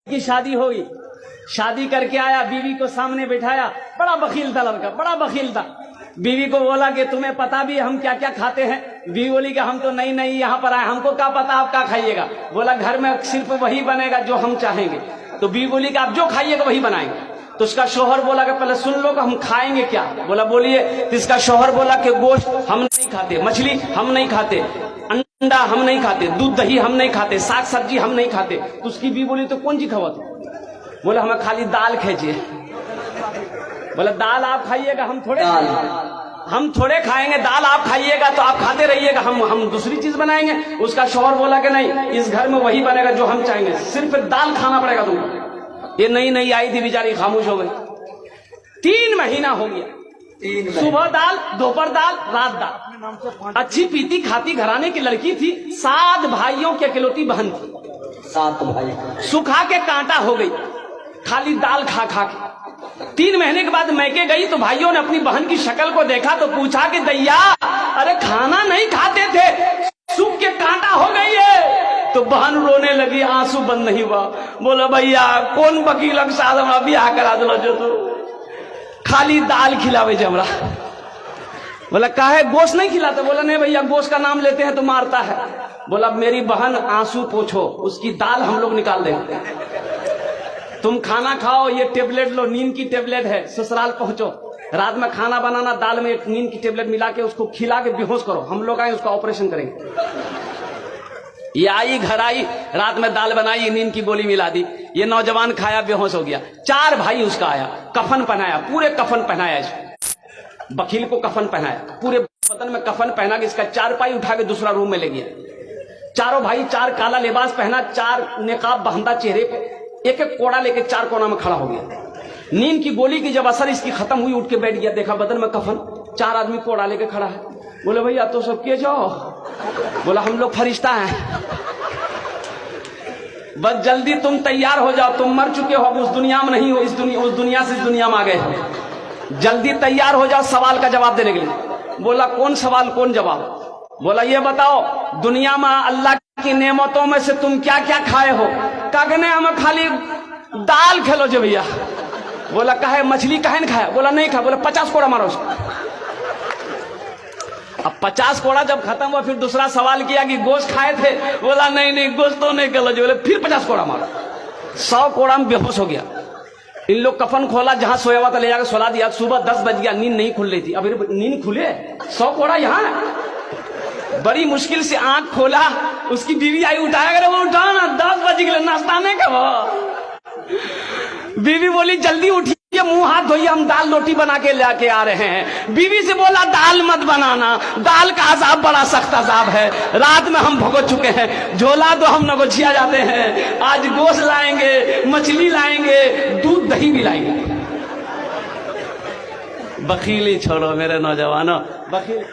की शादी होगी, शादी करके आया, बीवी को सामने बिठाया, बड़ा बखील था लड़का, बड़ा बखील था। बीवी को बोला कि तुम्हें पता भी हम क्या क्या खाते हैं? बीवी बोली कि हम तो नई नई यहाँ पर आए, हमको क्या पता आप क्या खाइएगा? बोला घर में सिर्फ वही बनेगा जो हम चाहेंगे। तो बीवी बोली कि आप जो खाइएगा वही बनाएंगे। तो उसका शौहर बोला कि पहले सुन लो कि हम खाएंगे क्या? बोला बोलिए। तो इसका शौहर बोला कि गोश्त हम नहीं खाते, मछली हम नहीं खाते, अंडा हम नहीं खाते, दूध दही हम नहीं खाते, साग सब्जी हम नहीं खाते। तो उसकी बीवी बोली तो कौन चीज खावा? बोला हमें खाली दाल खींचिए। बोला दाल आप खाइएगा, हम थोड़े खाएंगे, दाल आप खाइएगा तो आप खाते रहिएगा, हम दूसरी चीज बनाएंगे। उसका शौहर बोला कि नहीं, इस घर में वही बनेगा जो हम चाहेंगे, सिर्फ दाल खाना पड़ेगा तुमको। ये नई नई आई थी, बेचारी खामोश हो गई। 3 महीना हो गया, सुबह दाल, दोपहर दाल, रात दाल। अच्छी पीती खाती घराने की लड़की थी, 7 भाइयों की अकेलौती बहन थी। 7 भाई सुखा के कांटा हो गई खाली दाल खा खा के। 3 महीने के बाद मैके गई तो भाइयों ने अपनी बहन की शक्ल को देखा तो पूछा कि दैया, अरे खाना नहीं खाते थे, सूख के कांटा हो गई है। तो बहन रोने लगी, आंसू बंद नहीं हुआ। बोला भैया कौन वकील के साथ हमरा बियाह करा दिलो जो तू खाली दाल खिलावे जमरा। बोला काहे गोश्त नहीं खिलाते? बोला नहीं भैया, गोश्त का नाम लेते हैं तो मारता है। बोला मेरी बहन आंसू पोछो, उसकी दाल हम लोग निकाल देंगे, तुम खाना खाओ, ये टेबलेट लो, नींद की टेबलेट है, ससुराल पहुंचो, रात में खाना बनाना, दाल में नींद की टेबलेट मिला के उसको खिला के बेहोश करो, हम लोग आए उसका ऑपरेशन करेंगे। ये आई, घर आई, रात में दाल बनाई, नींद की गोली मिला दी, ये नौजवान खाया, बेहोश हो गया। 4 भाई उसका आया, कफन पहनाया, पूरे कफन पहनाया इसको, वकील को कफन पहनाया, पूरे बदन में कफन पहना के इसका 4 पाई उठा के दूसरा रूम में ले गया। चारों भाई 4 काला लिबास पहना, 4 नेकाब बांधा चेहरे पे, एक एक कोड़ा लेके 4 कोना में खड़ा हो गया। नींद की गोली की जब असर इसकी खत्म हुई, उठ के बैठ गया, देखा बदन में कफन, 4 आदमी कोड़ा लेके खड़ा है। बोले भैया तो सब के जाओ? बोला हम लोग फरिश्ता हैं, बस जल्दी तुम तैयार हो जाओ, तुम मर चुके हो, अब उस दुनिया में नहीं हो, उस दुनिया से इस दुनिया में आ गए हो, जल्दी तैयार हो जाओ सवाल का जवाब देने के लिए। बोला कौन सवाल कौन जवाब? बोला ये बताओ दुनिया में अल्लाह की नेमतों में से तुम क्या क्या खाए हो? कागने हमें खाली दाल खेलो जो भैया। बोला काहे, मछली काहे नहीं खाया? बोला नहीं खाया। बोला 50 कोड़ा मारो उसको। अब 50 कोड़ा जब खत्म हुआ, फिर दूसरा सवाल किया कि गोश्त खाए थे? बोला नहीं नहीं, गोश्त तो नहीं खेलो जो। बोले फिर 50 कोड़ा मारो, 100 कोड़ा में बेहोश हो गया। इन लोग कफन खोला, जहां सोया हुआ था ले जाकर सुला दिया। सुबह 10 बज गया, नींद नहीं खुल रही थी। अभी नींद खुले, 100 कोड़ा यहाँ। बड़ी मुश्किल से आंख खोला, उसकी बीवी आई, उठाया करे, वो उठाओ ना, 10 बज गए, नाश्ता नहीं करो। बीवी बोली जल्दी उठिए, मुंह हाथ धोइए, हम दाल रोटी बना के लेके आ रहे हैं। बीवी से बोला दाल मत बनाना, दाल का अजाब बड़ा सख्त अजाब है, रात में हम भुगत चुके हैं, झोला तो हम नगोछिया जाते हैं, आज गोश्त लाएंगे, मछली लाएंगे, दूध दही भी लाएंगे। बखीली छोड़ो मेरे नौजवानों, बखील